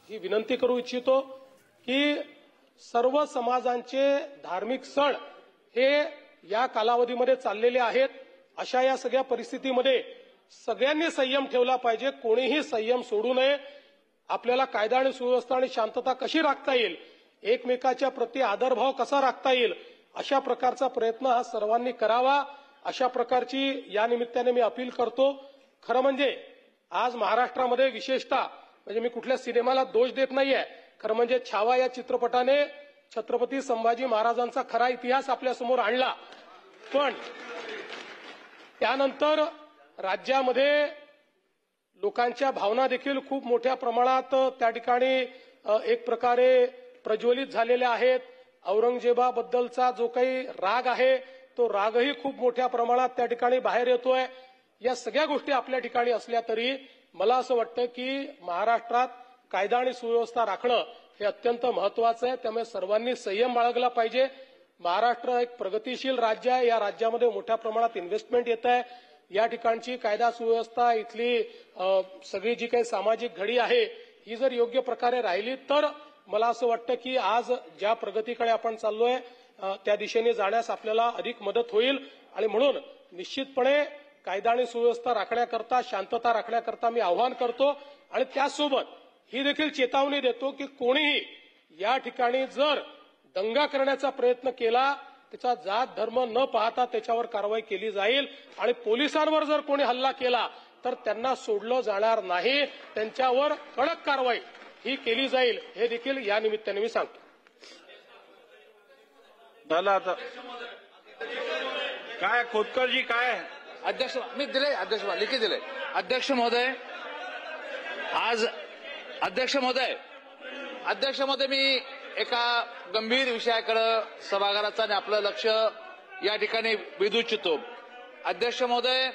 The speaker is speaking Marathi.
ही विनंती करू इच्छितो की सर्व समाजांचे धार्मिक सण हे या कालावधीमध्ये चाललेले आहेत. अशा या सगळ्या परिस्थितीमध्ये सगळ्यांनी संयम ठेवला पाहिजे. कोणीही संयम सोडू नये. आपल्याला कायदा आणि सुव्यवस्था आणि शांतता कशी राखता येईल, एकमेकाच्या प्रति आदरभाव कसा राखता येईल, अशा प्रकारचा प्रयत्न हा सर्वांनी करावा. अशा प्रकारची या निमित्ताने मी अपील करतो. खरं म्हणजे आज महाराष्ट्रामध्ये विशेषतः म्हणजे मी कुठल्या सिनेमाला दोष देत नाहीये, खरं म्हणजे छावा या चित्रपटाने छत्रपती संभाजी महाराजांचा खरा इतिहास आपल्यासमोर आणला. पण त्यानंतर राज्यामध्ये लोकांच्या भावना देखील खूप मोठ्या प्रमाणात त्या ठिकाणी एक प्रकारे प्रज्वलित झालेल्या आहेत. औरंगजेबाबद्दलचा जो काही राग आहे तो रागही खूप मोठ्या प्रमाणात त्या ठिकाणी बाहेर येतोय. या सगळ्या गोष्टी आपल्या ठिकाणी असल्या तरी मला असं वाटतं की महाराष्ट्रात कायदा आणि सुव्यवस्था राखणं हे अत्यंत महत्वाचं आहे. त्यामुळे सर्वांनी संयम बाळगला पाहिजे. महाराष्ट्र एक प्रगतिशील राज्य आहे. या राज्यामध्ये मोठ्या प्रमाणात इन्व्हेस्टमेंट येत आहे. या ठिकाणची कायदा सुव्यवस्था, इथली सगळी जी काही सामाजिक घडी आहे ही जर योग्य प्रकारे राहिली तर मला असं वाटतं की आज ज्या प्रगतीकडे आपण चाललोय त्या दिशेने जाण्यास आपल्याला अधिक मदत होईल. आणि म्हणून निश्चितपणे कायदा आणि सुव्यवस्था राखण्याकरता, शांतता राखण्याकरता मी आवाहन करतो. आणि त्यासोबत ही देखील चेतावणी देतो की कोणीही या ठिकाणी जर दंगा करण्याचा प्रयत्न केला त्याचा जात धर्म न पाहता त्याच्यावर कारवाई केली जाईल. आणि पोलिसांवर जर कोणी हल्ला केला तर त्यांना सोडलं जाणार नाही. त्यांच्यावर कडक कारवाई ही केली जाईल, हे देखील या निमित्ताने मी सांगतो. झालं आता काय खोतकरजी काय अध्यक्ष मी दिले, अध्यक्ष लिखित दिले. अध्यक्ष महोदय आज अध्यक्ष महोदय मी एका गंभीर विषयाकडे सभागृहाचं आणि आपलं लक्ष या ठिकाणी वेधू इच्छितो. अध्यक्ष महोदय,